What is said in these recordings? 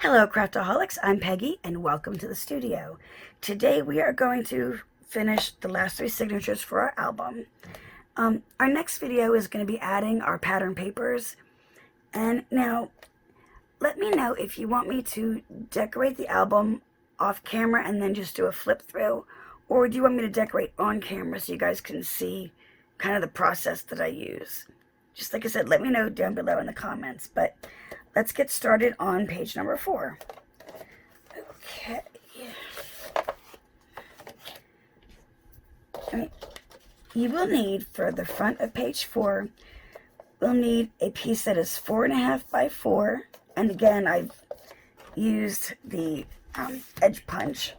Hello Craftaholics, I'm Peggy and welcome to the studio. Today we are going to finish the last 3 signatures for our album. Our next video is going to be adding our pattern papers. And now, let me know if you want me to decorate the album off camera and then just do a flip through, or do you want me to decorate on camera so you guys can see kind of the process that I use. Just like I said, let me know down below in the comments, but let's get started on page number 4. Okay. You will need, for the front of page 4, we'll need a piece that is 4.5 by 4. And again, I've used the edge punch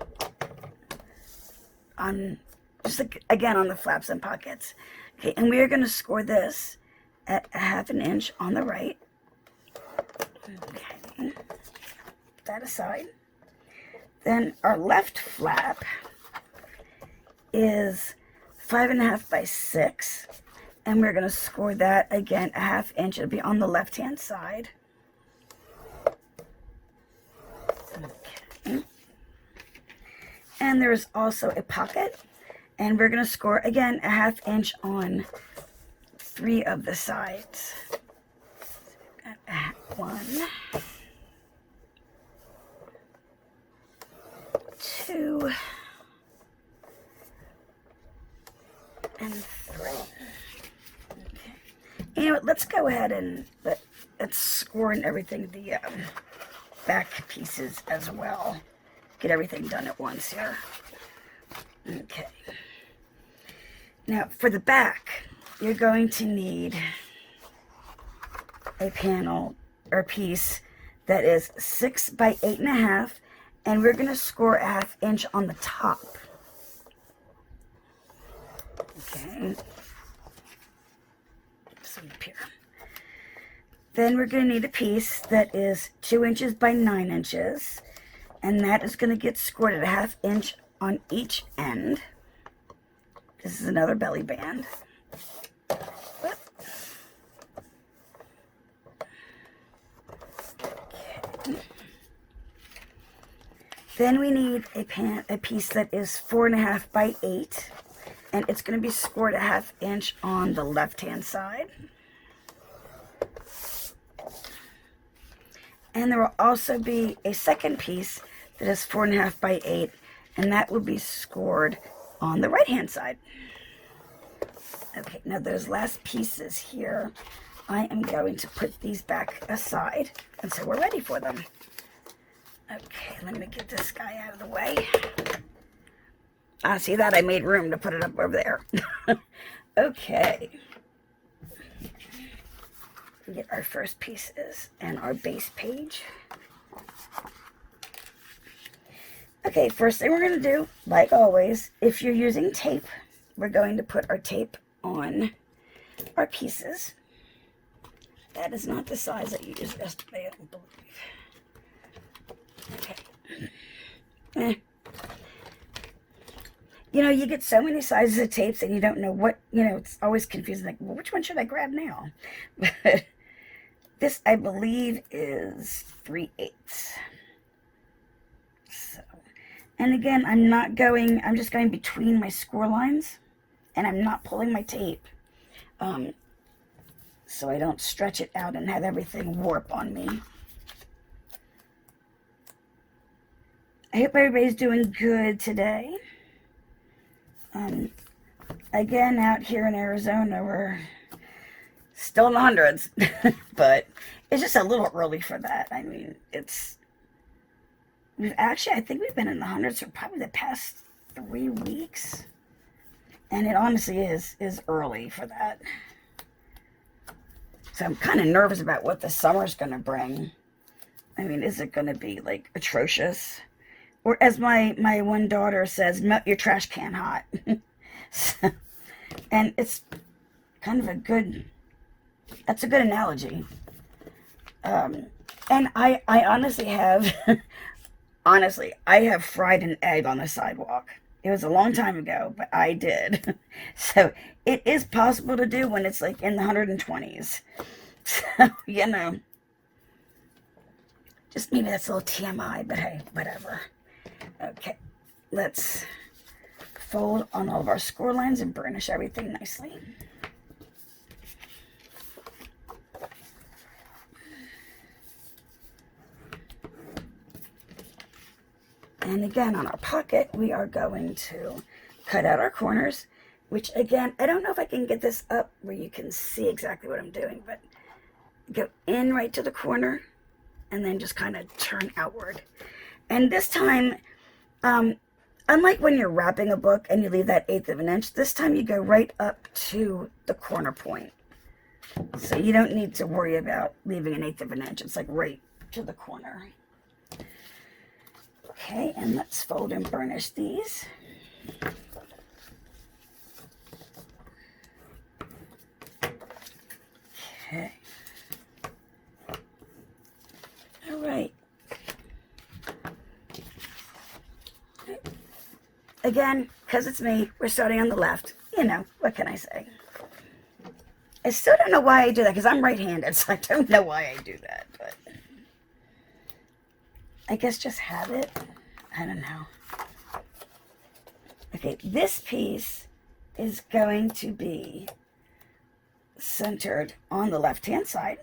on, just like, again, on the flaps and pockets. Okay, and we are going to score this at 1/2 inch on the right. Okay, put that aside. Then our left flap is 5.5 by 6, and we're going to score that again 1/2 inch. It'll be on the left hand side. Okay. And there's also a pocket, and we're going to score again 1/2 inch on 3 of the sides. 1, 2, and 3. Okay. You know what? Let's go ahead and let's score in everything, the back pieces as well. Get everything done at once here. Okay. Now for the back, you're going to need a panel or piece that is 6 by 8.5, and we're going to score 1/2 inch on the top. Okay. Some up here. Then we're going to need a piece that is 2 inches by 9 inches, and that is going to get scored at 1/2 inch on each end. This is another belly band. Then we need a piece that is 4.5 by 8, and it's going to be scored 1/2 inch on the left hand side. And there will also be a second piece that is 4.5 by 8, and that will be scored on the right hand side. Okay, now those last pieces here, I am going to put these back aside, and so we're ready for them. Okay, let me get this guy out of the way. See that? I made room to put it up over there. Okay. We get our first pieces and our base page. Okay, first thing we're going to do, like always, if you're using tape, we're going to put our tape on our pieces. That is not the size that you used yesterday, I don't believe. Okay. You know, you get so many sizes of tapes and you don't know what, it's always confusing. Like, well, which one should I grab now? But this, I believe, is 3/8. So, and again, I'm just going between my score lines, and I'm not pulling my tape. So I don't stretch it out and have everything warp on me. I hope everybody's doing good today. Again, out here in Arizona, we're still in the hundreds, but it's just a little early for that. I mean, I think we've been in the hundreds for probably the past 3 weeks, and it honestly is early for that. So I'm kind of nervous about what the summer's going to bring. I mean, is it going to be like atrocious? Or as my one daughter says, melt your trash can hot. So, and it's kind of that's a good analogy. And I honestly have, I have fried an egg on the sidewalk. It was a long time ago, but I did. So it is possible to do when it's like in the 120s. So, Just maybe that's a little TMI, but hey, whatever. Okay, let's fold on all of our score lines and burnish everything nicely. And again, on our pocket, we are going to cut out our corners, which again, I don't know if I can get this up where you can see exactly what I'm doing, but go in right to the corner and then just kind of turn outward. And this time, unlike when you're wrapping a book and you leave that 1/8 of an inch, this time you go right up to the corner point. So you don't need to worry about leaving an 1/8 of an inch. It's like right to the corner. Okay, and let's fold and burnish these. Okay. All right. Again, because it's me, we're starting on the left. You know, what can I say? I still don't know why I do that, because I'm right-handed, so I don't know why I do that, but I guess just habit. I don't know. Okay, this piece is going to be centered on the left-hand side.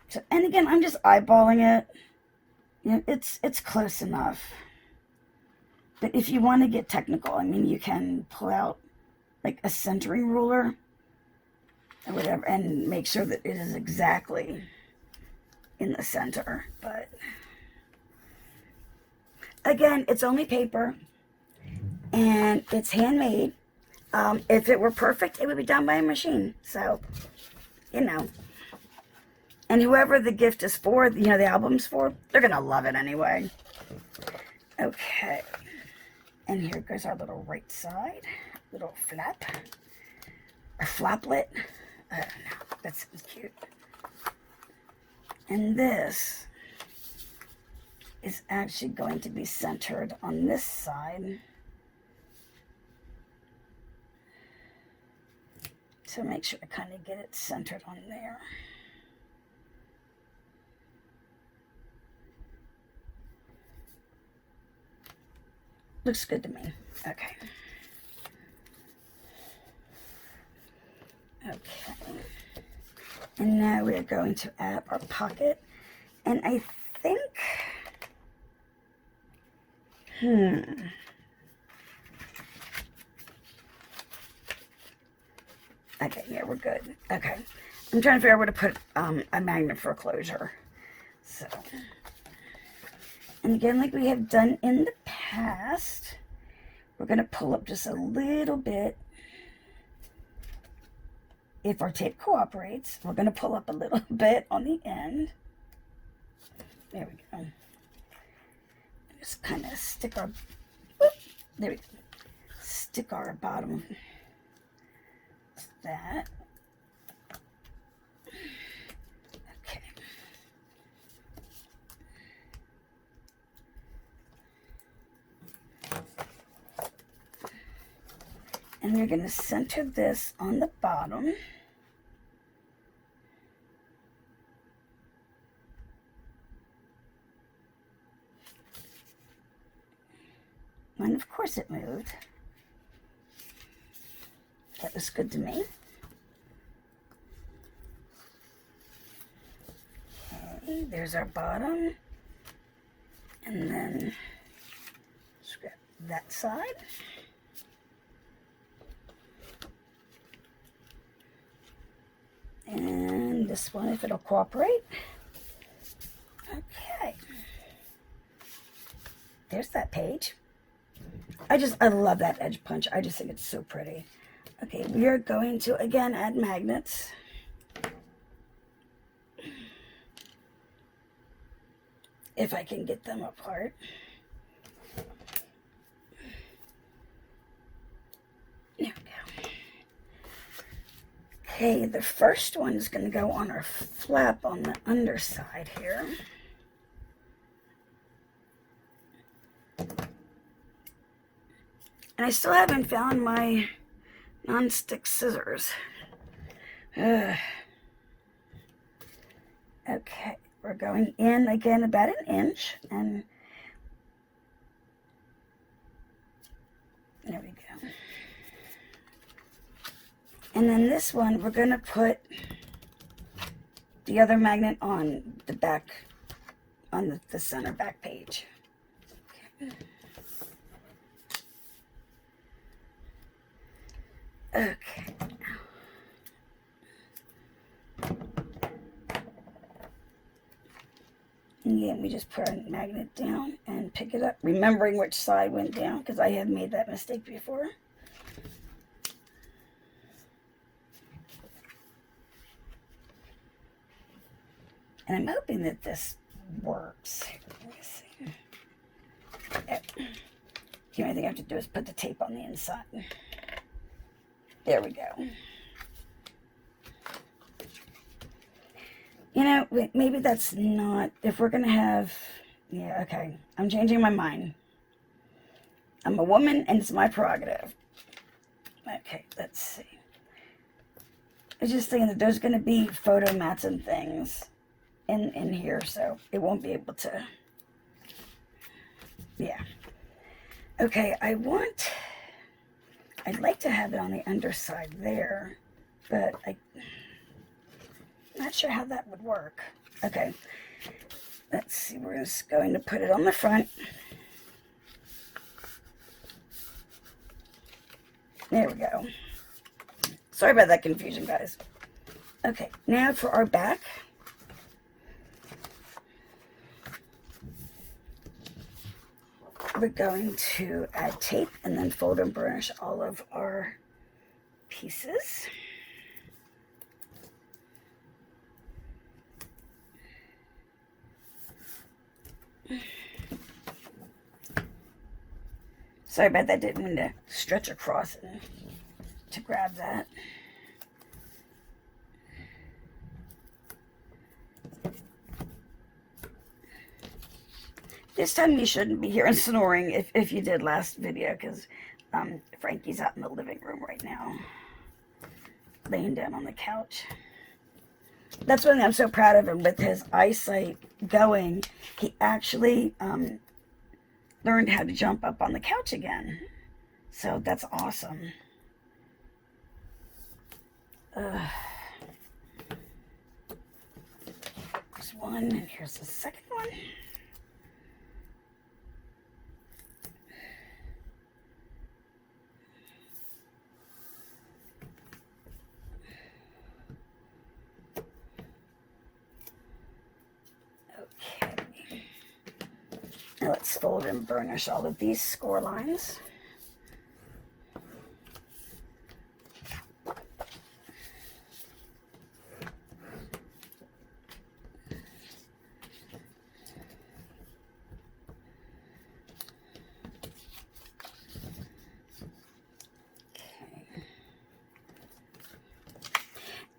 So, and again, I'm just eyeballing it. You know, it's close enough. But if you want to get technical, I mean, you can pull out like a centering ruler or whatever and make sure that it is exactly in the center. But again, it's only paper and it's handmade. If it were perfect, it would be done by a machine. So, you know, and whoever the gift is for, you know, the album's for, they're going to love it anyway. Okay. And here goes our little right side, little flap, or flaplet. I don't know, that sounds cute. And this is actually going to be centered on this side. So make sure to kind of get it centered on there. Looks good to me. Okay. Okay. And now we're going to add our pocket. And I think, okay, yeah, we're good. Okay. I'm trying to figure out where to put a magnet for closure. So, and again, like we have done in the past, we're going to pull up just a little bit. If our tape cooperates, we're going to pull up a little bit on the end. There we go. Just kind of stick our, there we go. Stick our bottom, that. Okay. And we're going to center this on the bottom. And of course it moved. That was good to me. Okay, there's our bottom. And then scrap that side. And this one, if it'll cooperate. Okay. There's that page. I love that edge punch. I just think it's so pretty. Okay, we are going to, again, add magnets. If I can get them apart. There we go. Okay, the first one is going to go on our flap on the underside here. And I still haven't found my non-stick scissors. Okay, we're going in again about an inch, and there we go. And then this one, we're going to put the other magnet on the back, on the center back page. Okay. And again, we just put our magnet down and pick it up, remembering which side went down, because I have made that mistake before. And I'm hoping that this works. Let me see. The only thing I have to do is put the tape on the inside. There we go. You know, maybe that's not, if we're going to have, yeah, okay. I'm changing my mind. I'm a woman and it's my prerogative. Okay, let's see. I was just thinking that there's going to be photo mats and things in here, so it won't be able to, yeah. Okay, I'd like to have it on the underside there, but I'm not sure how that would work. Okay, let's see, we're just going to put it on the front. There we go. Sorry about that confusion, guys. Okay, now for our back. We're going to add tape and then fold and burnish all of our pieces. Sorry about that, didn't mean to stretch across and to grab that. This time you shouldn't be hearing snoring if you did last video, because Frankie's out in the living room right now, laying down on the couch. That's one thing I'm so proud of him with his eyesight going. He actually learned how to jump up on the couch again. So that's awesome. Here's one, and here's the second one. Now let's fold and burnish all of these score lines.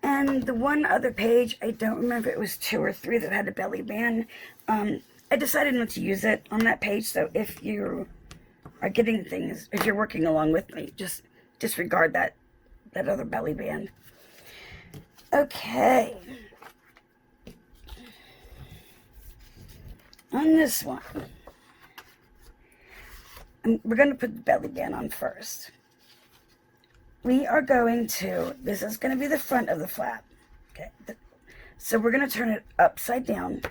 And the one other page, I don't remember if it was 2 or 3 that had a belly band. I decided not to use it on that page, so if you are getting things, if you're working along with me, just disregard that other belly band. Okay. On this one, we're going to put the belly band on first. We are going to, this is going to be the front of the flap. Okay. So we're going to turn it upside down.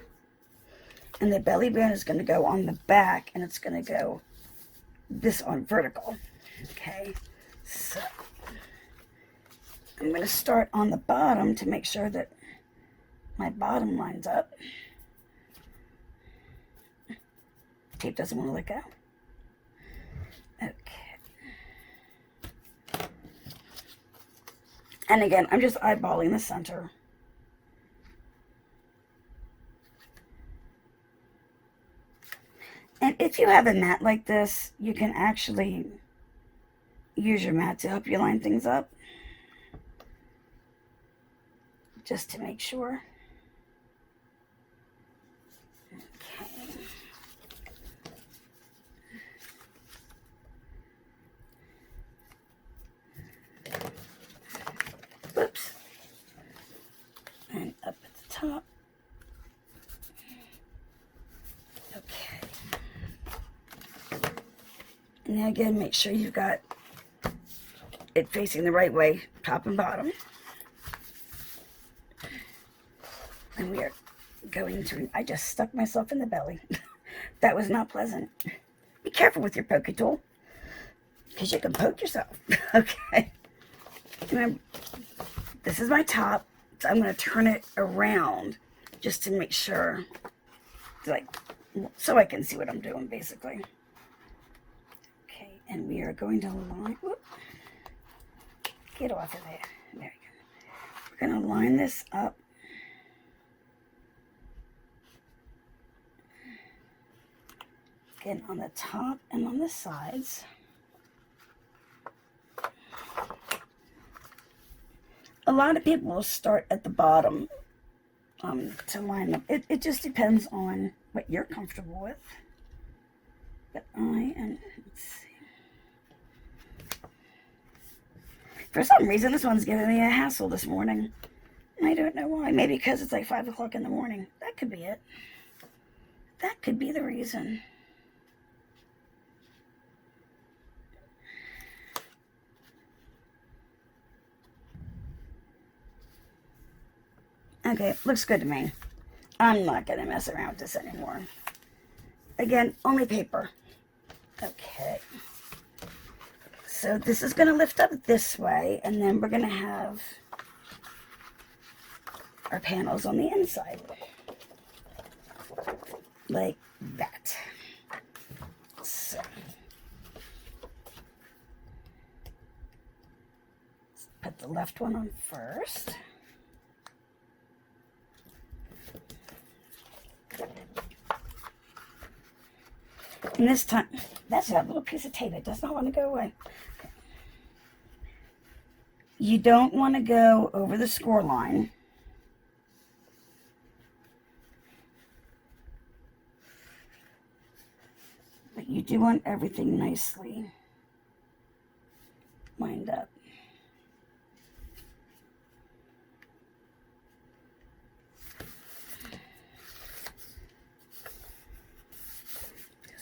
And the belly band is going to go on the back, and it's going to go this on vertical. Okay, so I'm going to start on the bottom to make sure that my bottom lines up. Tape doesn't want to let go. Okay. And again, I'm just eyeballing the center. And if you have a mat like this, you can actually use your mat to help you line things up. Just to make sure. Okay. Whoops. And up at the top. Now again, make sure you've got it facing the right way, top and bottom. And we are going to, I just stuck myself in the belly. That was not pleasant. Be careful with your pokey tool, because you can poke yourself. Okay. Remember, this is my top, so I'm going to turn it around just to make sure, like, so I can see what I'm doing, basically. Okay, and we are going to line, whoop, get off of there. There we go. We're going to line this up. Again, on the top and on the sides. A lot of people will start at the bottom to line up. It just depends on what you're comfortable with. But I am, let's see. For some reason, this one's giving me a hassle this morning. I don't know why. Maybe because it's like 5 o'clock in the morning. That could be it. That could be the reason. Okay, looks good to me. I'm not going to mess around with this anymore. Again, only paper. Okay. So this is going to lift up this way, and then we're going to have our panels on the inside. Like that. So. Let's put the left one on first. And this time, that's that little piece of tape. It does not want to go away. Okay. You don't want to go over the score line. But you do want everything nicely lined up.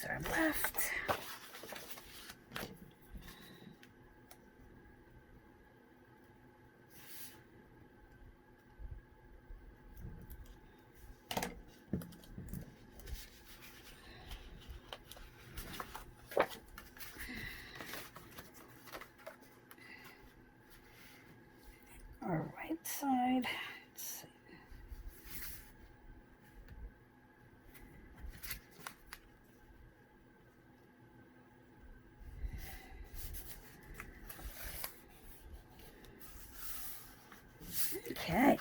Our left. Our right side. Let's see. Okay,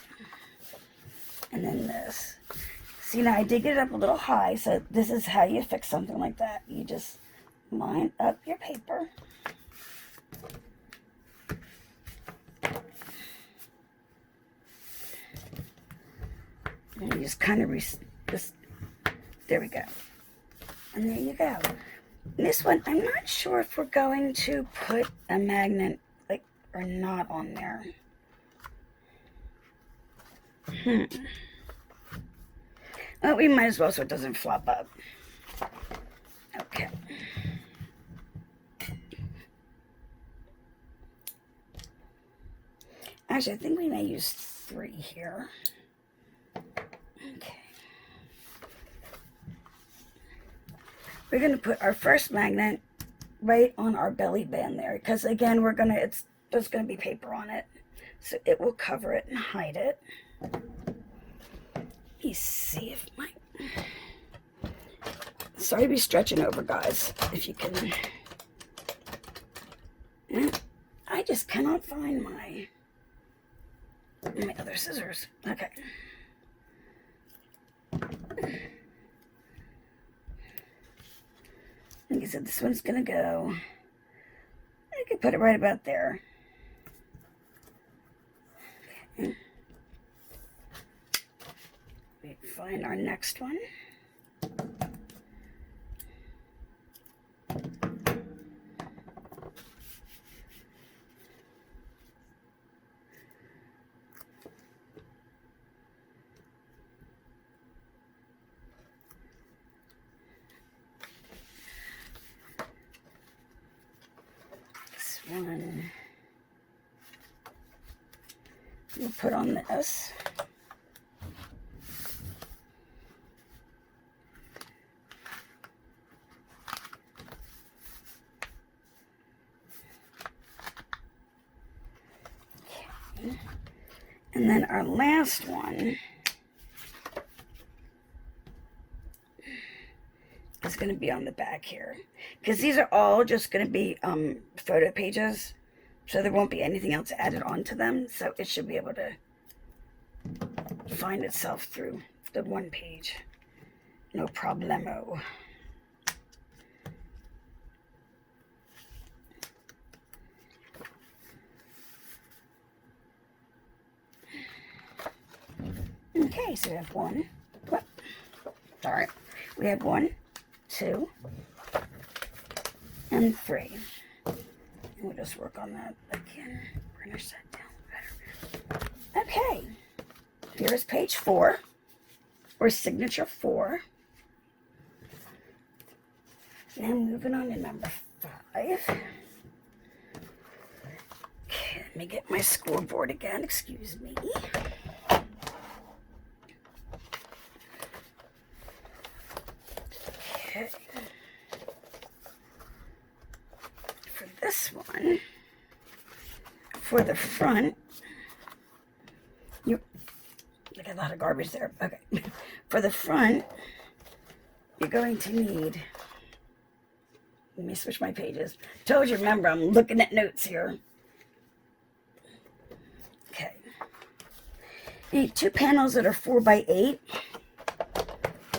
and then this. See, now I did get it up a little high, so this is how you fix something like that. You just line up your paper. And you just kind of, there we go. And there you go. This one, I'm not sure if we're going to put a magnet, like, or not on there. Well, we might as well so it doesn't flop up. Okay. Actually, I think we may use 3 here. Okay. We're going to put our first magnet right on our belly band there, because again, there's going to be paper on it, so it will cover it and hide it. Let me see if my, sorry to be stretching over, guys, if you can, I just cannot find my other scissors. Okay. Like I said, this one's gonna go, I could put it right about there. Okay. We find our next one. we'll put on this. Okay. And then our last one is going to be on the back here, because these are all just going to be photo pages, so there won't be anything else added onto them, so it should be able to find itself through the one page, no problemo. Okay, so we have one, sorry, we have 1, 2, and 3. And we'll just work on that again. Burnish that down better. Okay, here's page 4, or signature 4. Now moving on to number 5. Okay, let me get my scoreboard again, excuse me. Okay. For this one, for the front, you look at a lot of garbage there. Okay. For the front, you're going to need, let me switch my pages. Told you, remember, I'm looking at notes here. Okay. You need 2 panels that are 4 by 8.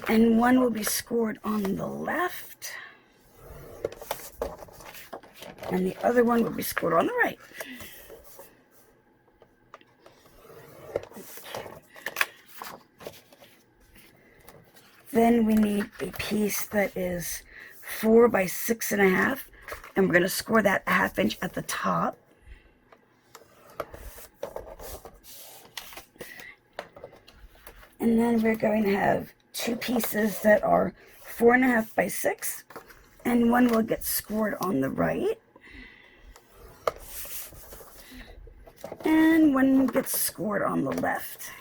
And one will be scored on the left, and the other one will be scored on the right. Okay. Then we need a piece that is 4 by 6.5, and we're going to score that 1/2 inch at the top. And then we're going to have 2 pieces that are 4.5 by 6, and one will get scored on the right, and one gets scored on the left.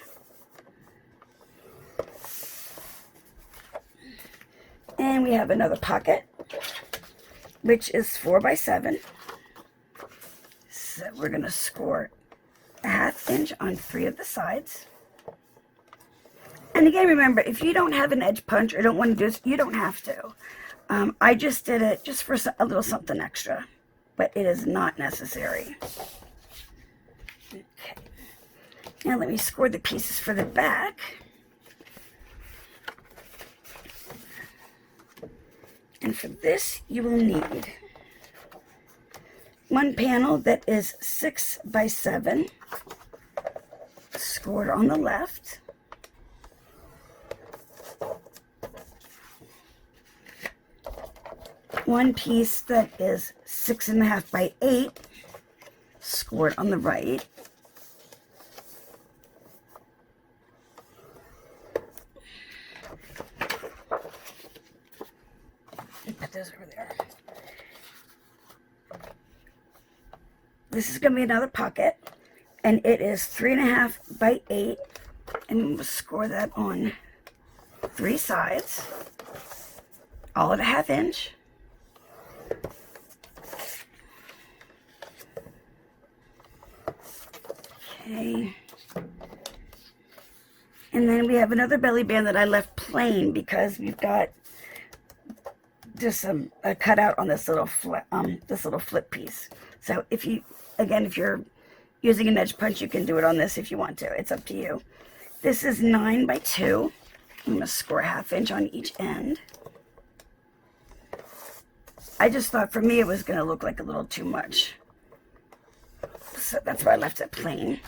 And we have another pocket, which is 4 by 7. So we're going to score 1/2 inch on 3 of the sides. And again, remember, if you don't have an edge punch or don't want to do this, you don't have to. I just did it just for a little something extra, but it is not necessary. Okay. Now let me score the pieces for the back. And for this, you will need 1 panel that is 6 by 7, scored on the left. One piece that is 6.5 by 8, scored on the right. Put those over there. This is going to be another pocket, and it is 3.5 by 8, and we'll score that on 3 sides, all at 1/2 inch. Okay. And then we have another belly band that I left plain because we've got just a cutout on this little flip piece. So if you're using an edge punch, you can do it on this if you want to. It's up to you. This is 9 by 2. I'm going to score 1/2 inch on each end. I just thought for me it was going to look like a little too much. So that's why I left it plain.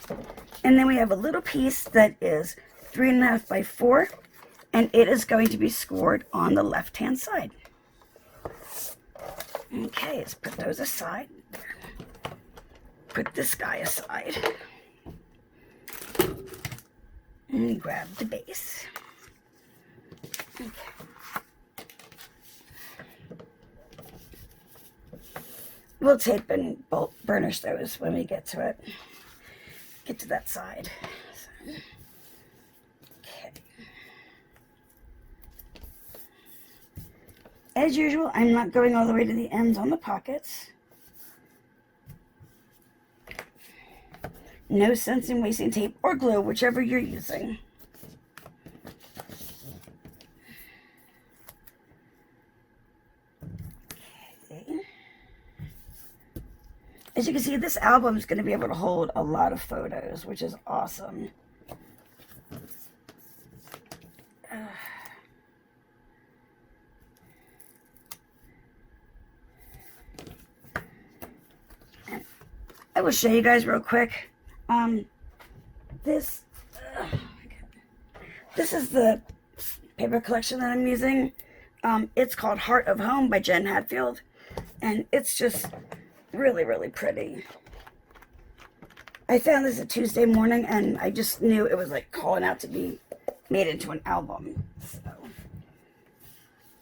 And then we have a little piece that is 3.5 by 4, and it is going to be scored on the left-hand side. Okay, let's put those aside. Put this guy aside. And grab the base. Okay. We'll tape and burnish those when we get to it. get to that side. So, okay. As usual, I'm not going all the way to the ends on the pockets. No sense in wasting tape or glue, whichever you're using. Okay. As you can see, this album is going to be able to hold a lot of photos, which is awesome. I will show you guys real quick. This is the paper collection that I'm using. It's called Heart of Home by Jen Hadfield, and it's just really, really pretty. I found this a Tuesday morning, and I just knew it was like calling out to be made into an album. So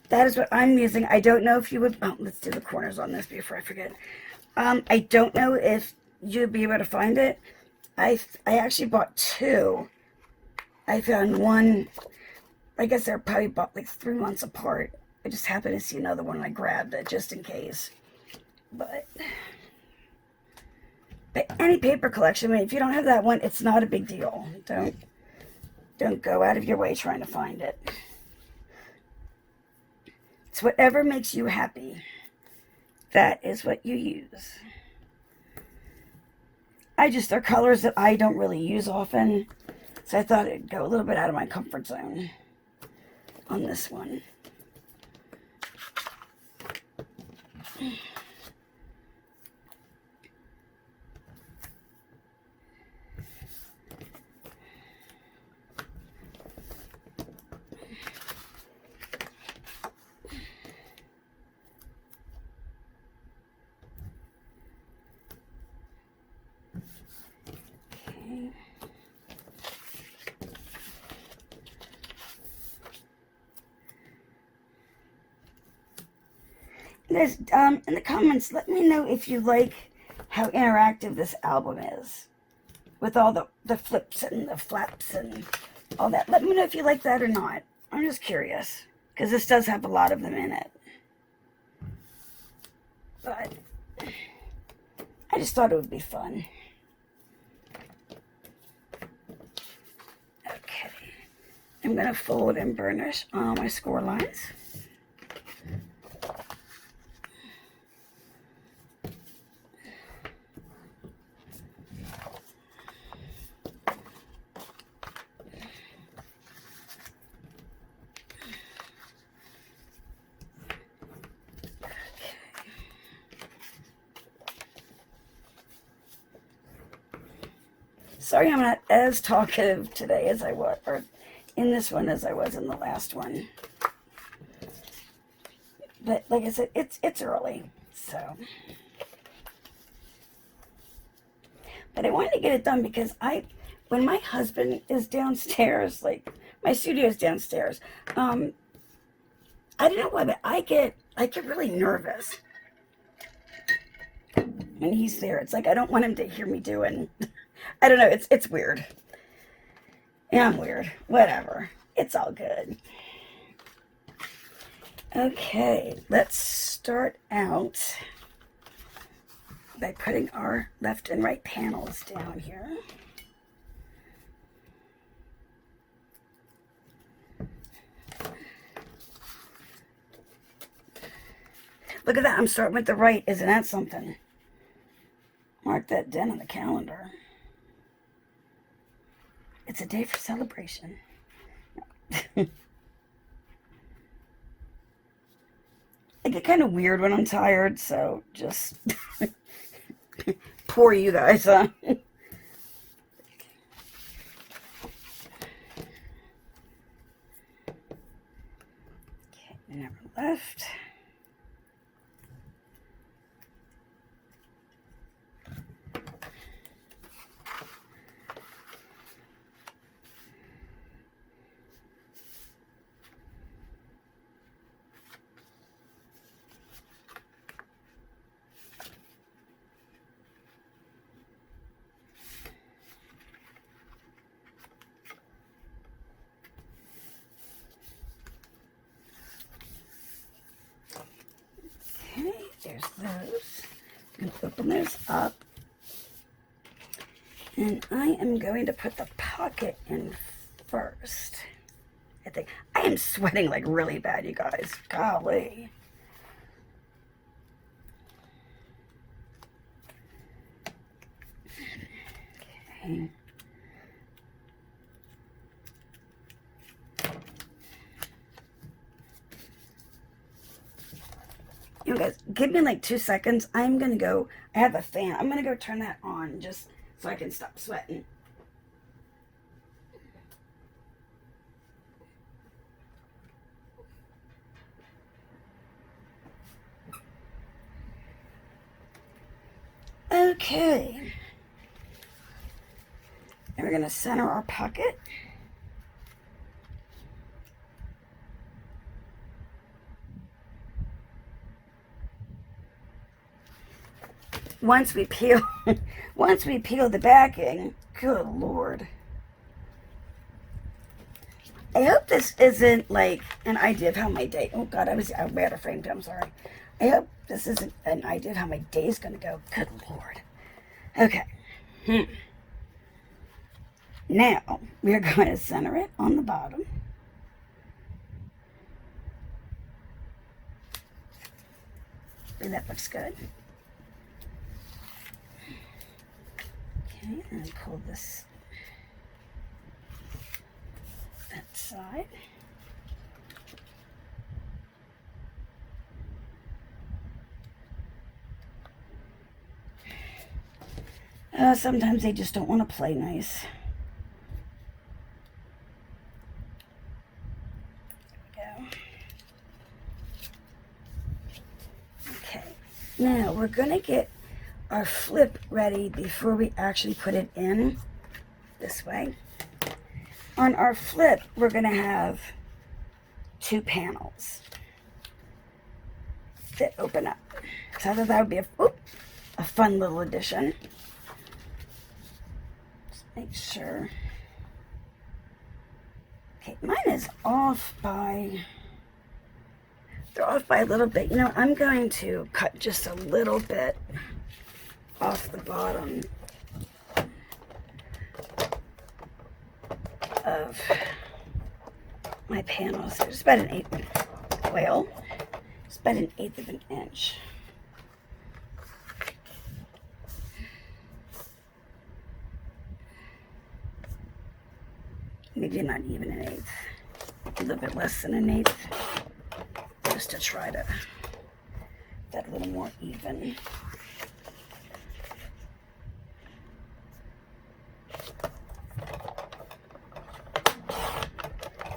that is what I'm using. I don't know if you would. Oh, let's do the corners on this before I forget. I don't know if you'd be able to find it. I actually bought two. I found one. I guess they're probably bought like 3 months apart. I just happened to see another one and I grabbed it just in case. But any paper collection, I mean, if you don't have that one, it's not a big deal. Don't go out of your way trying to find it. It's whatever makes you happy. That is what you use. They're colors that I don't really use often, so I thought it'd go a little bit out of my comfort zone on this one. There's in the comments, let me know if you like how interactive this album is with all the flips and the flaps and all that. Let me know if you like that or not. I'm just curious because this does have a lot of them in it. But I just thought it would be fun. Okay, I'm going to fold and burnish all my score lines. Sorry I'm not as talkative today as I was, or in this one as I was in the last one. But like I said, it's early, so. But I wanted to get it done because when my husband is downstairs, like my studio is downstairs, I don't know why, but I get really nervous when he's there. It's like I don't want him to hear me doing. I don't know. It's weird. Yeah, I'm weird. Whatever. It's all good. Okay, let's start out by putting our left and right panels down here. Look at that. I'm starting with the right. Isn't that something? Mark that down on the calendar. It's a day for celebration. I get kind of weird when I'm tired, so just poor you guys, huh? Okay, never left. those. I'm going to open those up. And I am going to put the pocket in first. I think I am sweating like really bad, you guys. Golly. Okay. You guys, give me like 2 seconds. I'm gonna go, I have a fan. I'm gonna go turn that on just so I can stop sweating. Okay. And we're gonna center our pocket. Once we peel the backing, good Lord. I hope this isn't like an idea of how my day, oh God, I was out of frame, I'm sorry. I hope this isn't an idea of how my day's gonna go, good Lord. Okay. Now, we're going to center it on the bottom. And that looks good. Okay, and pull this that side. Sometimes they just don't want to play nice. There we go. Okay, now we're going to get our flip ready before we actually put it in this way. On our flip, we're going to have 2 panels that open up. So I thought that would be a fun little addition. Just make sure. Okay, mine is off by, they're off by a little bit. You know, I'm going to cut just a little bit off the bottom of my panel. So just about an 1/8, well, it's about an 1/8 of an inch. Maybe not even an 1/8, a little bit less than an 1/8, just to try to get a little more even.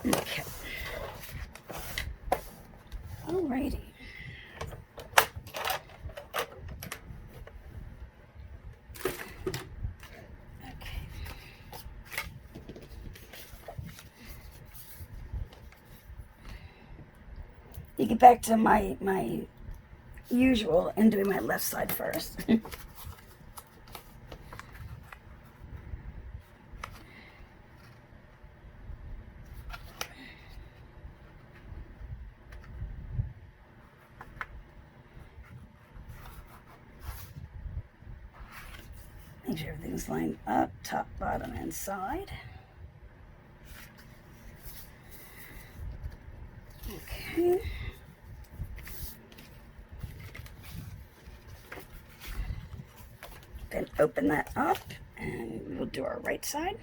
Okay. Alrighty. Okay. You get back to my usual and doing my left side first. Make sure everything's lined up, top, bottom, and side. Okay. Then open that up, and we'll do our right side.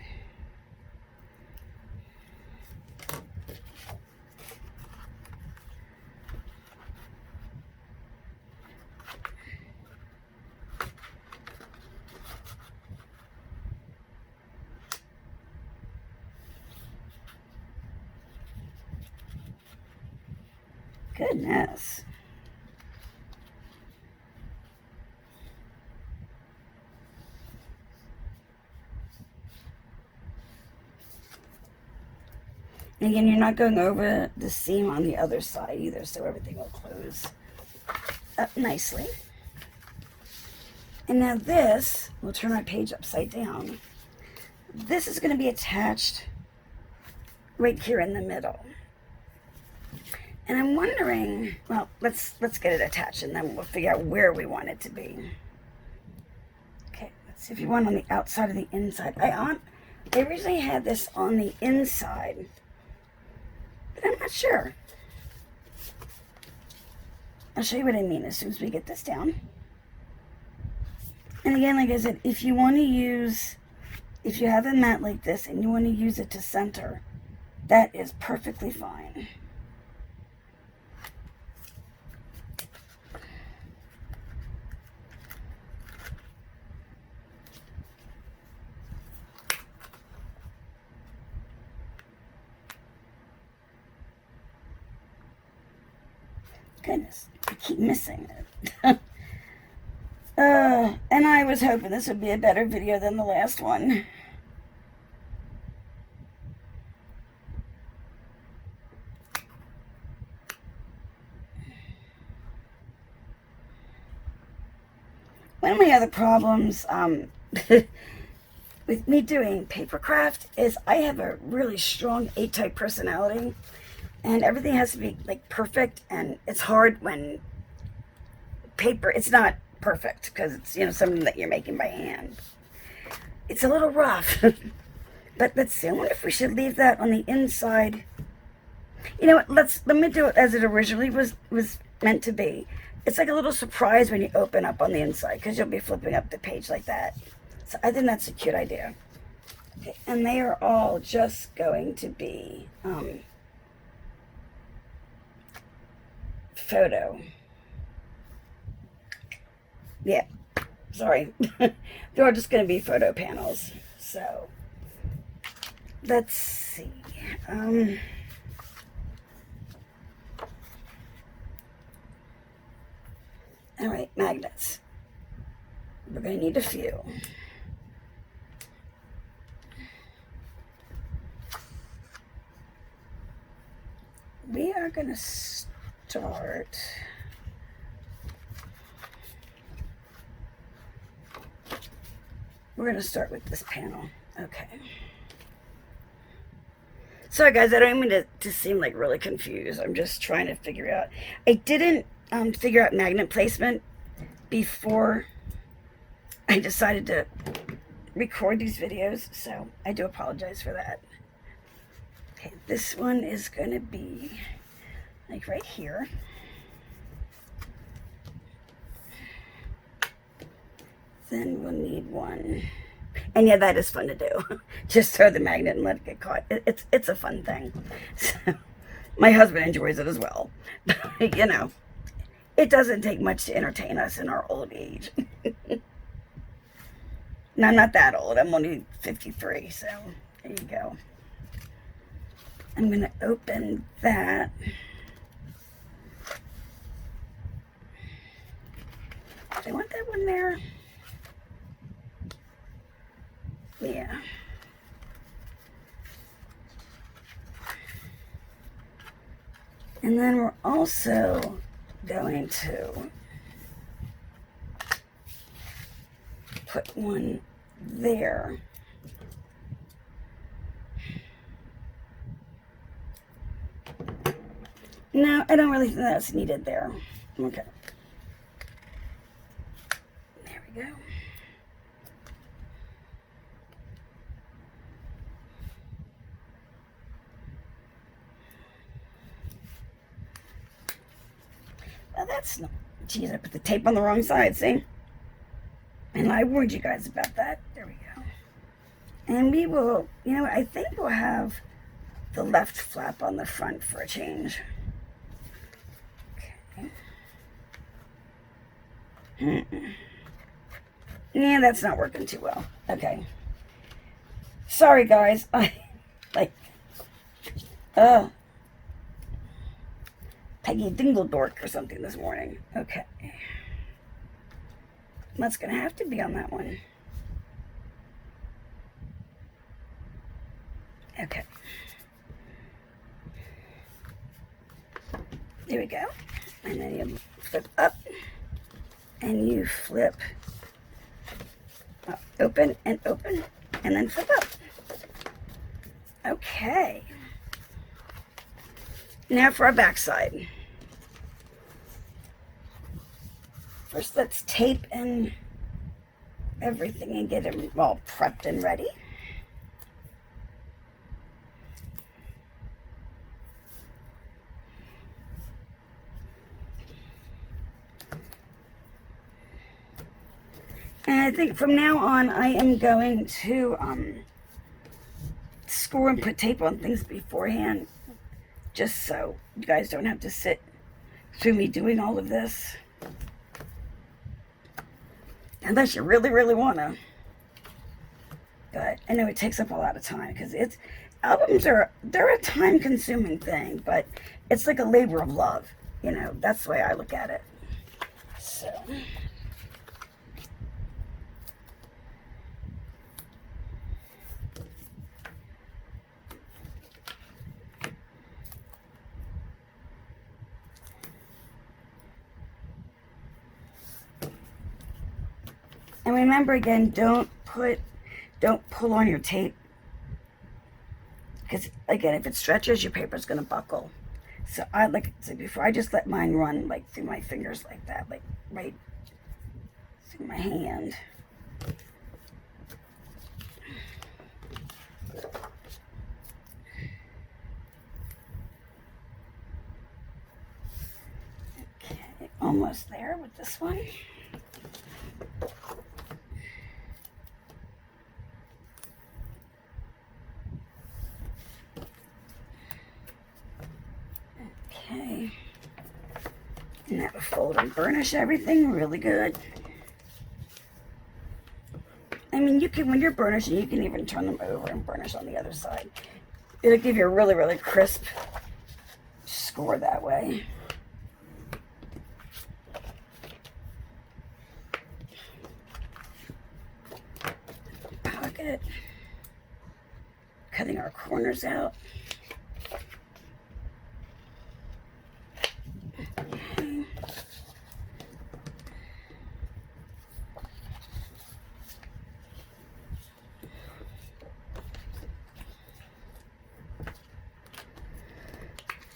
Goodness. And again, you're not going over the seam on the other side either, so everything will close up nicely. And now this, we'll turn our page upside down. This is going to be attached right here in the middle. And I'm wondering, well, let's get it attached and then we'll figure out where we want it to be. Okay, let's see if you want on the outside or the inside. I originally had this on the inside, but I'm not sure. I'll show you what I mean as soon as we get this down. And again, like I said, if you want to use, if you have a mat like this and you want to use it to center, that is perfectly fine. Goodness, I keep missing it. And I was hoping this would be a better video than the last one. One of my other problems with me doing paper craft is I have a really strong A-type personality, and everything has to be like perfect, and it's hard when paper, it's not perfect because it's, you know, something that you're making by hand. It's a little rough. But let's see, I wonder if we should leave that on the inside. You know what, let me do it as it originally was meant to be. It's like a little surprise when you open up on the inside because you'll be flipping up the page like that. So I think that's a cute idea. Okay, and they are all just going to be photo. Yeah, sorry. They're all just going to be photo panels. So, let's see. All right, magnets. We're going to need a few. We are going to start... We're going to start with this panel. Okay. Sorry guys, I don't mean to seem like really confused. I'm just trying to figure out. I didn't figure out magnet placement before I decided to record these videos, so I do apologize for that. Okay, this one is going to be like right here. Then we'll need one. And yeah, that is fun to do. Just throw the magnet and let it get caught. It's a fun thing. So, my husband enjoys it as well. You know, it doesn't take much to entertain us in our old age. No, I'm not that old. I'm only 53, so there you go. I'm going to open that. Do I want that one there? Yeah. And then we're also going to put one there. No, I don't really think that's needed there. Okay. There we go. Well, that's not... Geez, I put the tape on the wrong side, see? And I warned you guys about that. There we go. And we will, you know, I think we'll have the left flap on the front for a change. Okay. Yeah, that's not working too well. Okay. Sorry, guys. I, like, Peggy Dingledork or something this morning. Okay. That's going to have to be on that one. Okay. There we go. And then you flip up. And you flip up, open, and then flip up. Okay. Now for our back side. First, let's tape and everything and get it all prepped and ready. And I think from now on, I am going to score and put tape on things beforehand, just so you guys don't have to sit through me doing all of this. Unless you really, really want to. But I know it takes up a lot of time because albums they're a time-consuming thing, but it's like a labor of love. You know, that's the way I look at it. So. And remember again, don't pull on your tape, because again, if it stretches, your paper's gonna buckle. So I like to say before, I just let mine run like through my fingers like that, like right through my hand. Okay, almost there with this one. Okay, and that will fold and burnish everything really good. I mean, you can, when you're burnishing, you can even turn them over and burnish on the other side. It'll give you a really, really crisp score that way. Pocket, cutting our corners out.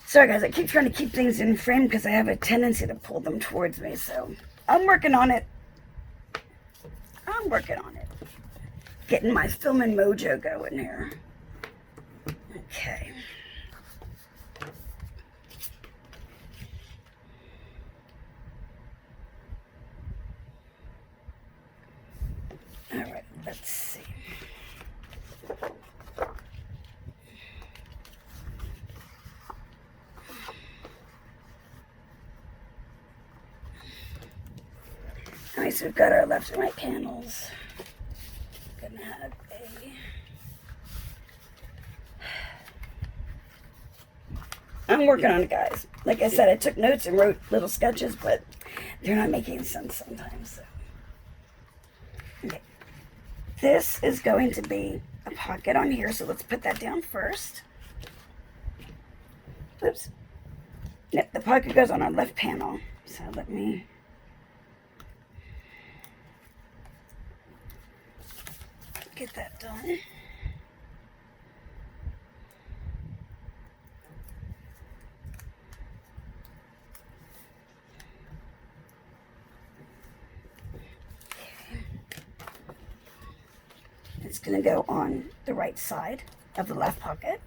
Sorry guys, I keep trying to keep things in frame because I have a tendency to pull them towards me, so I'm working on it. I'm working on it. Getting my filming mojo going here. Okay. All right, let's see. Alright, so we've got our left and right panels. Gonna have I'm working on it, guys. Like I said, I took notes and wrote little sketches, but they're not making sense sometimes. So. Okay. This is going to be a pocket on here, so let's put that down first. Oops. Yep, the pocket goes on our left panel. So let me... get that done. Okay. It's going to go on the right side of the left pocket.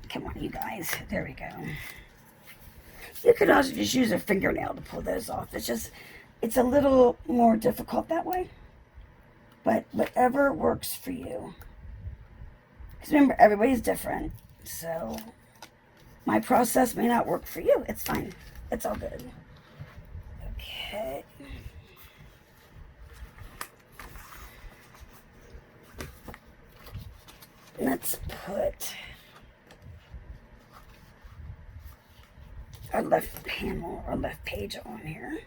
Come on, you guys. There we go. You could also just use a fingernail to pull those off. It's a little more difficult that way. But whatever works for you. Because remember, everybody's different. So, my process may not work for you. It's fine. It's all good. Okay. Let's put our left panel or left page on here.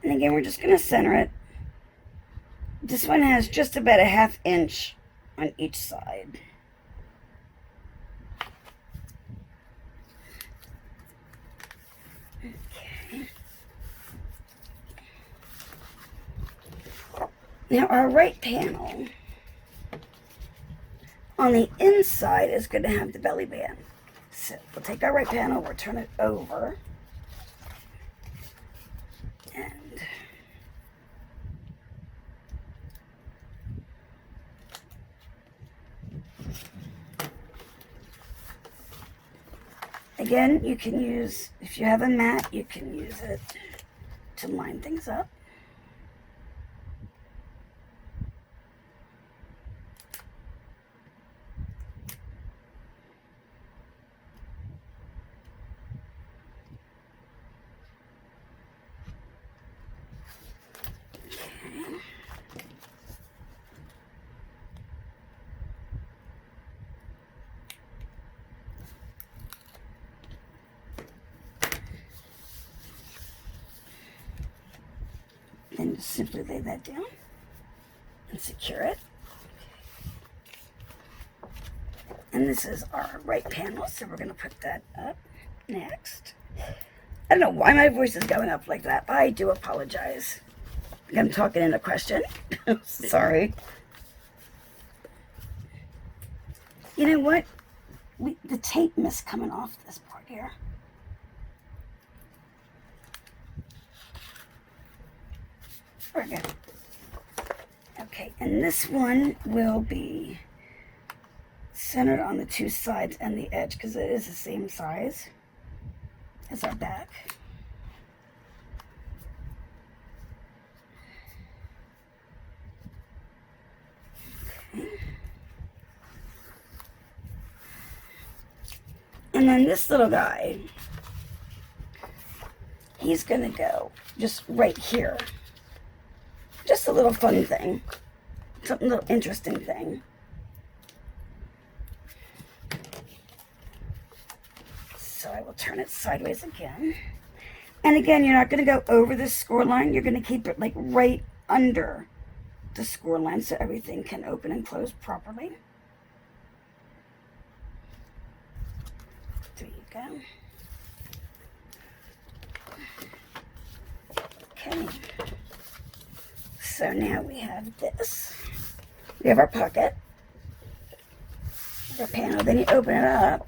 And again, we're just going to center it. This one has just about a 1/2 inch on each side. Okay. Now our right panel on the inside is going to have the belly band. So we'll take our right panel, we'll turn it over. And again, you can use, if you have a mat, you can use it to line things up. And just simply lay that down and secure it. And this is our right panel, so we're going to put that up next. I don't know why my voice is going up like that. I do apologize. I'm talking in a question. Sorry. You know what? The tape missed coming off this part here. We're good. Okay, and this one will be centered on the two sides and the edge because it is the same size as our back. Okay. And then this little guy, he's going to go just right here. Just a little fun thing. Something little interesting thing. So I will turn it sideways again. And again, you're not going to go over the score line. You're going to keep it like right under the score line so everything can open and close properly. There you go. Okay. So now we have this. We have our pocket, our panel. Then you open it up,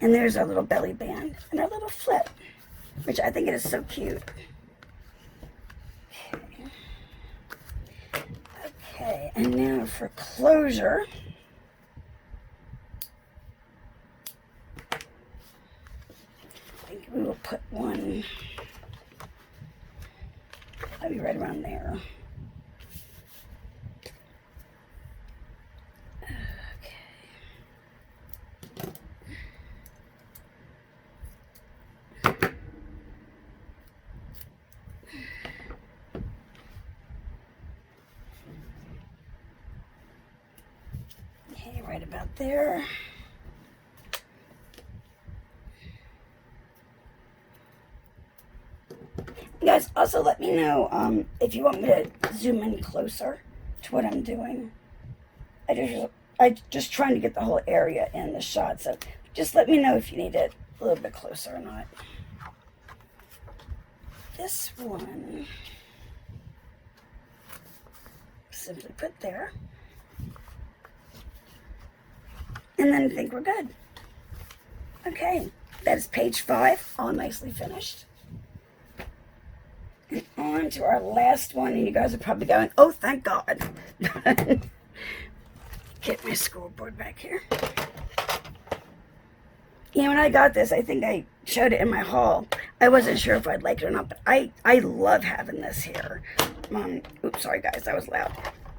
and there's our little belly band and our little flip, which I think it is so cute. Okay. Okay, and now for closure. I think we will put one, maybe right around there. Okay, right about there. You guys also let me know if you want me to zoom in closer to what I'm doing. I just trying to get the whole area in the shot, so just let me know if you need it a little bit closer or not. This one, simply put there. And then I think we're good. Okay, that is page 5, all nicely finished. And on to our last one, and you guys are probably going, oh, thank God. Get my scoreboard back here. You know, when I got this, I think I showed it in my haul. I wasn't sure if I'd like it or not, but I love having this here. Oops, sorry guys, that was loud.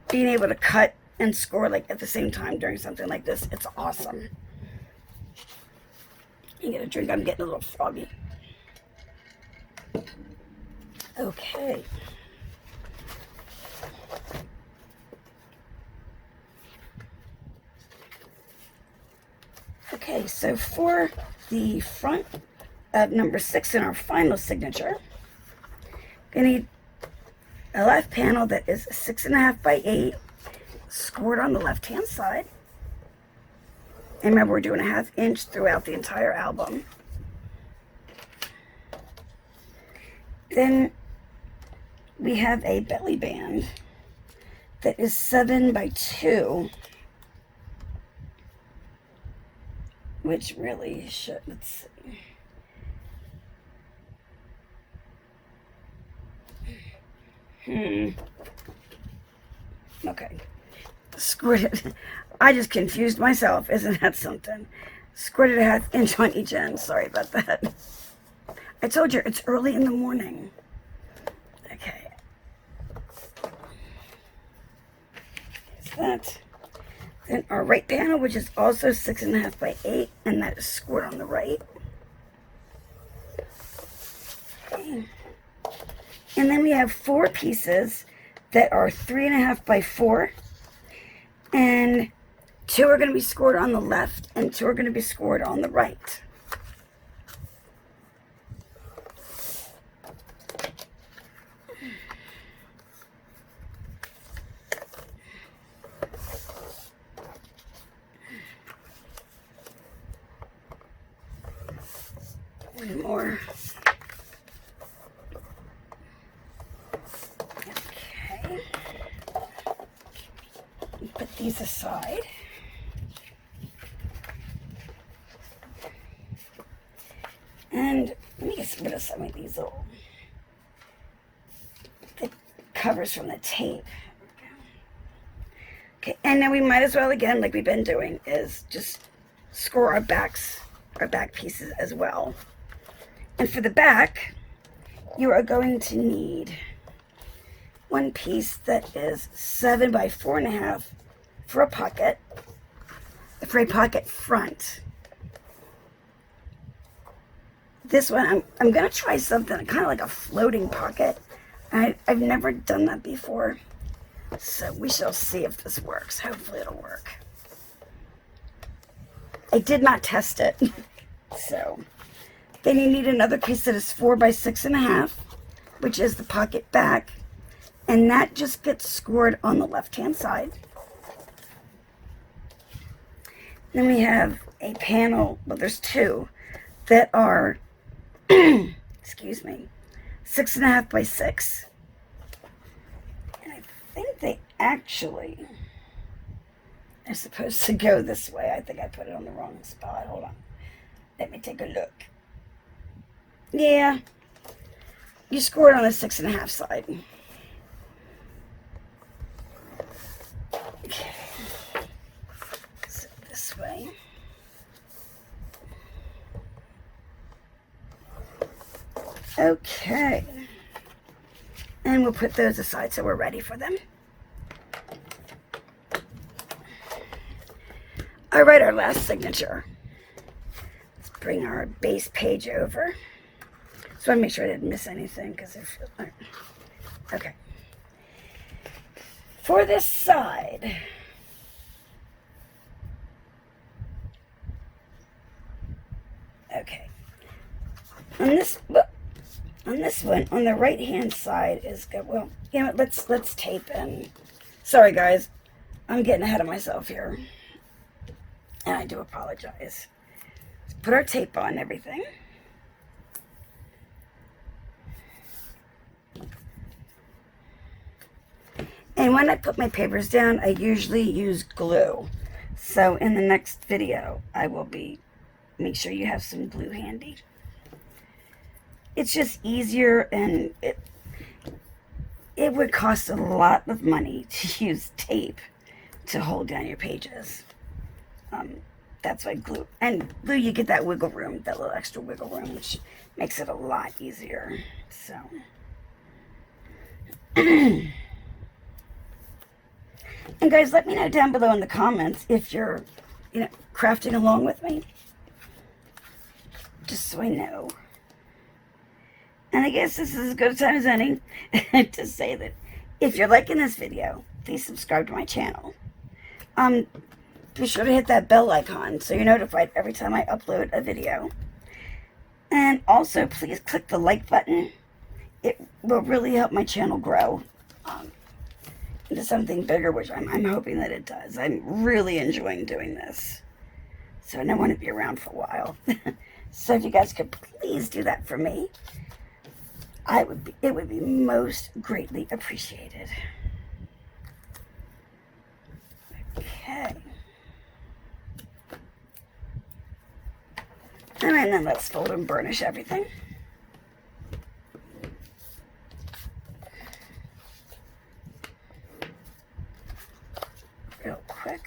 Being able to cut and score like at the same time during something like this, it's awesome. You get a drink, I'm getting a little froggy. Okay. Okay, so for the front of number 6 in our final signature, gonna need a left panel that is 6.5 by 8, scored on the left hand side. And remember, we're doing a 1/2 inch throughout the entire album. Then we have a belly band that is 7 by 2, which really should, let's see. Okay. Scored it. I just confused myself. Isn't that something? Scored it a 1/2 inch on each end. Sorry about that. I told you, it's early in the morning. Okay. There's that. Then our right panel, which is also 6.5 by 8, and that is scored on the right. Okay. And then we have 4 pieces that are 3.5 by 4, and 2 are going to be scored on the left, and 2 are going to be scored on the right. One more. Okay. Put these aside. And let me get rid of some of these little covers from the tape. Okay, and now we might as well, again, like we've been doing, is just score our back pieces as well. And for the back, you are going to need one piece that is 7 by 4.5 for a pocket front. This one, I'm going to try something kind of like a floating pocket. I've never done that before, so we shall see if this works. Hopefully it'll work. I did not test it, so. Then you need another piece that is 4 by 6.5, which is the pocket back, and that just gets scored on the left-hand side. Then we have a panel, well, there's 2 that are, excuse me, 6.5 by 6. And I think they actually are supposed to go this way. I think I put it on the wrong spot. Hold on. Let me take a look. Yeah, you scored on the 6.5 side. Okay, so this way. Okay, and we'll put those aside so we're ready for them. All right, our last signature. Let's bring our base page over. So I want to make sure I didn't miss anything, because if, okay. For this side, okay. On this one, on the right hand side is good. Well, you know what, let's tape in. Sorry guys, I'm getting ahead of myself here, and I do apologize. Let's put our tape on everything. And when I put my papers down, I usually use glue. So in the next video, I will make sure you have some glue handy. It's just easier, and it would cost a lot of money to use tape to hold down your pages. That's why glue, and glue, you get that wiggle room, that little extra wiggle room, which makes it a lot easier. So. And guys, let me know down below in the comments if you're, crafting along with me. Just so I know. And I guess this is as good a time as any to say that if you're liking this video, please subscribe to my channel. Be sure to hit that bell icon so you're notified every time I upload a video. And also, please click the like button. It will really help my channel grow into something bigger, which I'm hoping that it does. I'm really enjoying doing this. So I don't want to be around for a while. So if you guys could please do that for me, it would be most greatly appreciated. Okay. All right, then let's fold and burnish everything. Real quick.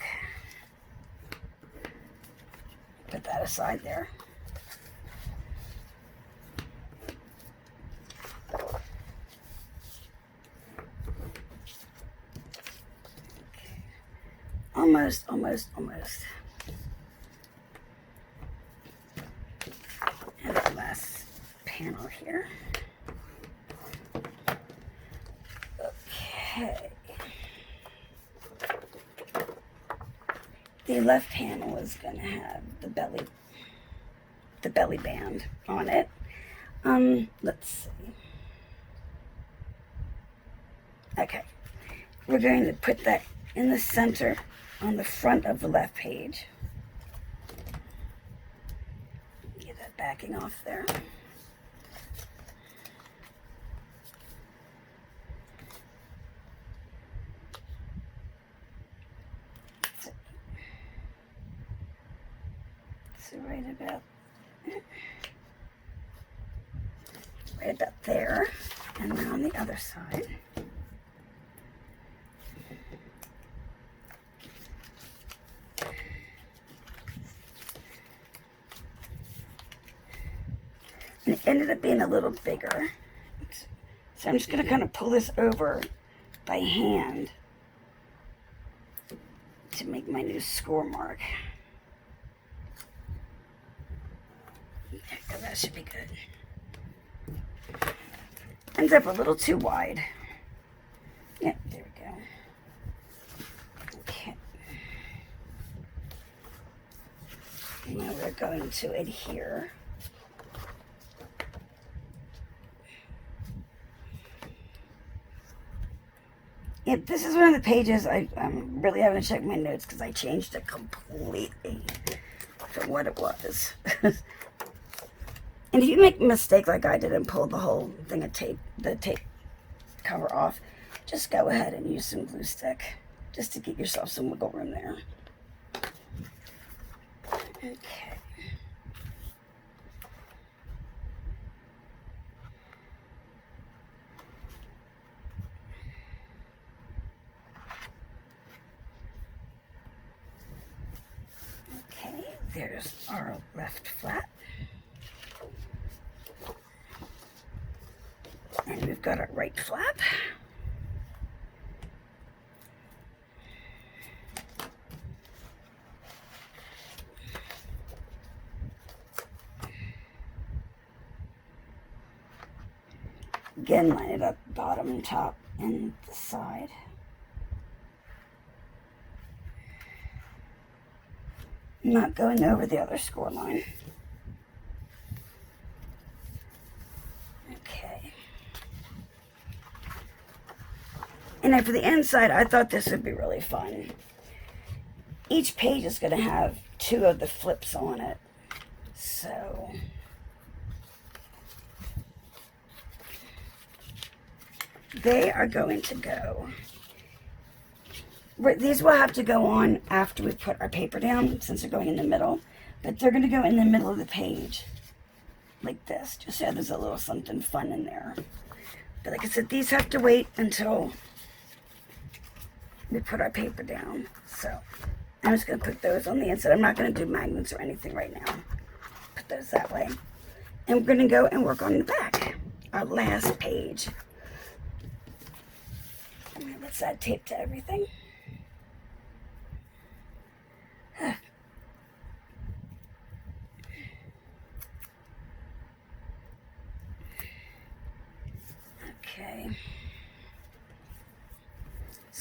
Put that aside there. Almost. And the last panel here. Okay. The left panel is going to have the belly band on it. Let's see. Okay. We're going to put that in the center on the front of the left page. Get that backing off there. So right about there, and then on the other side. And it ended up being a little bigger. So I'm just going to kind of pull this over by hand to make my new score mark. So that should be good. Ends up a little too wide. Yep, there we go. Okay. Now we're going to adhere. Yep, this is one of the pages I'm really having to check my notes because I changed it completely from what it was. And if you make a mistake like I did and pull the whole thing of tape, the tape cover off, just go ahead and use some glue stick just to give yourself some wiggle room there. Okay. Okay, there's our left flat. And we've got our right flap. Again, line it up bottom and top and the side. Not going over the other score line. Okay. And then for the inside, I thought this would be really fun. Each page is going to have 2 of the flips on it. So they are going to go. These will have to go on after we put our paper down, since they're going in the middle. But they're going to go in the middle of the page, like this, just so there's a little something fun in there. But like I said, these have to wait until we put our paper down. So I'm just going to put those on the inside. I'm not going to do magnets or anything right now. Put those that way. And we're going to go and work on the back, our last page. Let's add tape to everything.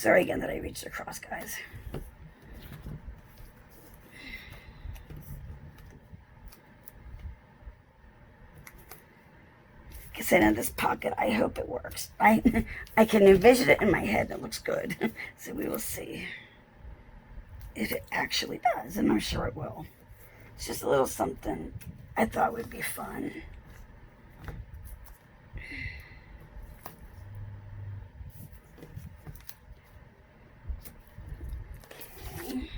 Sorry again that I reached across, guys. Because I know this pocket, I hope it works. I can envision it in my head and it looks good. So we will see if it actually does, and I'm sure it will. It's just a little something I thought would be fun. Okay,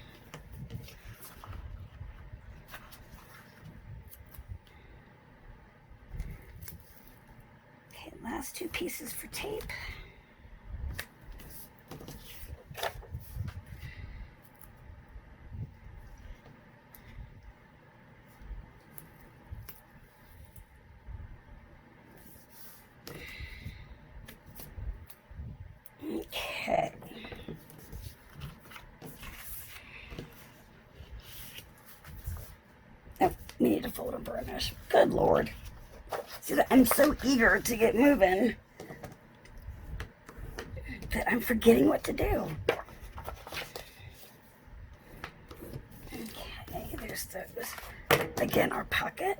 last two pieces for tape. Okay. Oh, we need to fold a burnish. Good Lord. See, that I'm so eager to get moving that I'm forgetting what to do. Okay, there's those. Again, our pocket.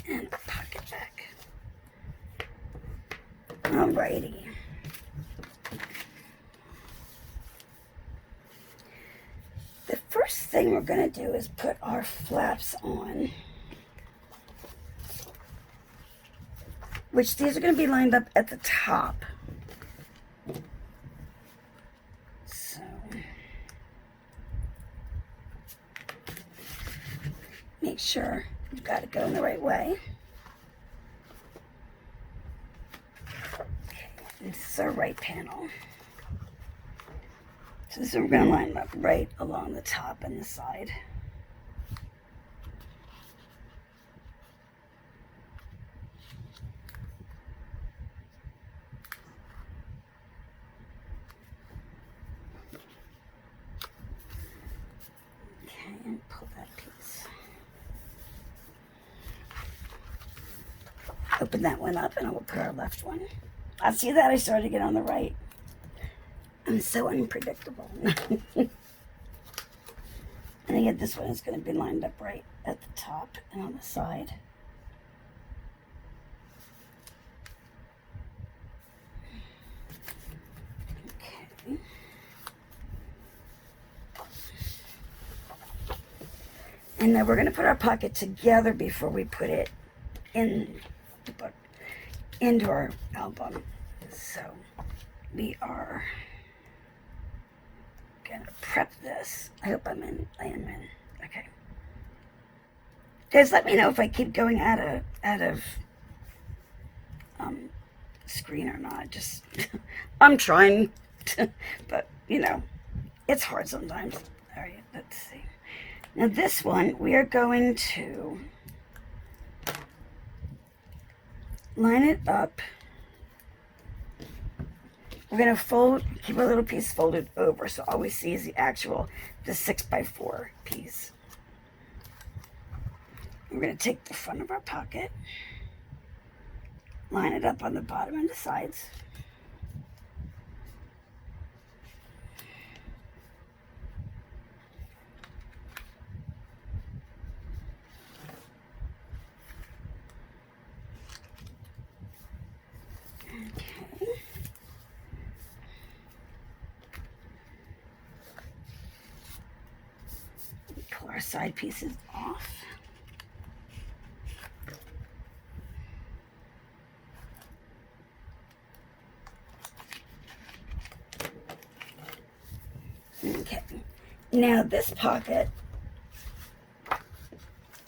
And a pocket back. Alrighty. The first thing we're going to do is put our flaps on, which these are going to be lined up at the top. So make sure you've got to go in the right way. Okay, this is our right panel. So this is we're going to line up right along the top and the side. Okay, and pull that piece. Open that one up and I will put our left one. I see that I started to get on the right. I'm so unpredictable. And again, this one is going to be lined up right at the top and on the side. Okay. And now we're going to put our pocket together before we put it in the book, into our album. So we are gonna prep this. I hope I am in. Okay. Guys, let me know if I keep going out of screen or not. Just I'm trying to, but you know, it's hard sometimes. All right, let's see. Now this one we are going to line it up. We're going to keep a little piece folded over, so all we see is the 6x4 piece. We're going to take the front of our pocket, line it up on the bottom and the sides. Okay. Pull our side pieces off. Okay. Now this pocket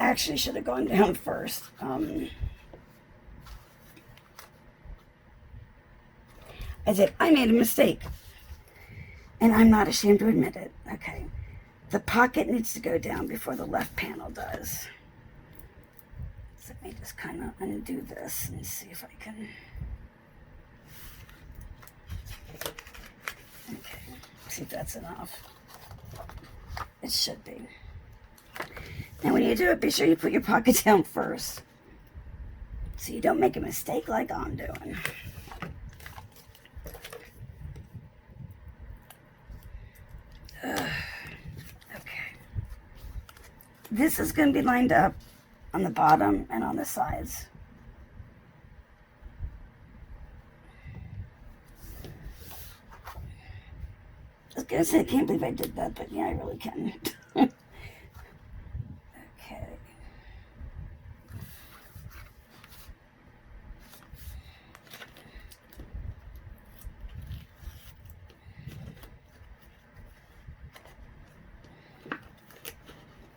actually should have gone down first. I made a mistake, and I'm not ashamed to admit it. Okay, the pocket needs to go down before the left panel does. So let me just kind of undo this and see if I can. Okay, see if that's enough. It should be. Now when you do it, be sure you put your pocket down first, so you don't make a mistake like I'm doing. Okay. This is going to be lined up on the bottom and on the sides. I was going to say, I can't believe I did that, but yeah, I really can. Okay.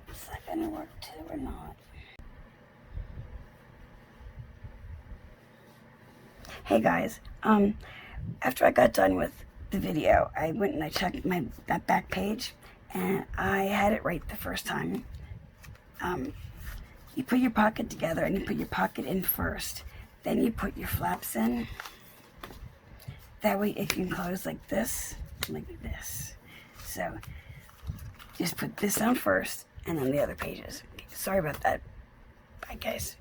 Is that going to work too or not? Hey guys, after I got done with the video, I went and I checked that back page, and I had it right the first time. You put your pocket together and you put your pocket in first. Then you put your flaps in. That way it can close like this, like this. So just put this on first and then the other pages. Sorry about that. Bye guys.